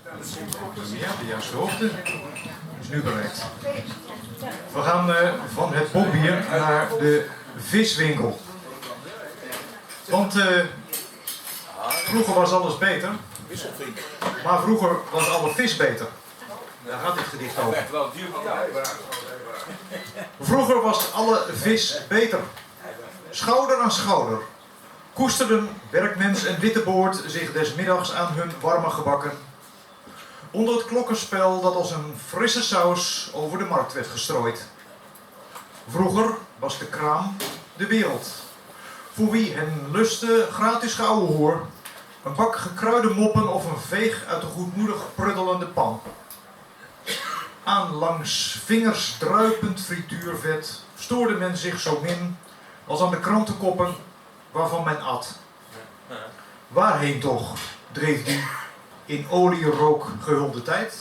Ja, de juiste hoogte is nu bereikt. We gaan van het bokbier naar de viswinkel. Want vroeger was alles beter, maar vroeger was alle vis beter. Daar gaat dit gedicht over. Vroeger was alle vis beter. Schouder aan schouder koesterden werkmens en witteboord zich des middags aan hun warme gebakken. Onder het klokkenspel dat als een frisse saus over de markt werd gestrooid. Vroeger was de kraam de wereld. Voor wie hen lustte gratis geouwehoer, een bak gekruide moppen of een veeg uit de goedmoedig pruddelende pan. Aan langs vingers druipend frituurvet stoorde men zich zo min als aan de krantenkoppen waarvan men at. Waarheen toch dreef die in olierook gehulde tijd?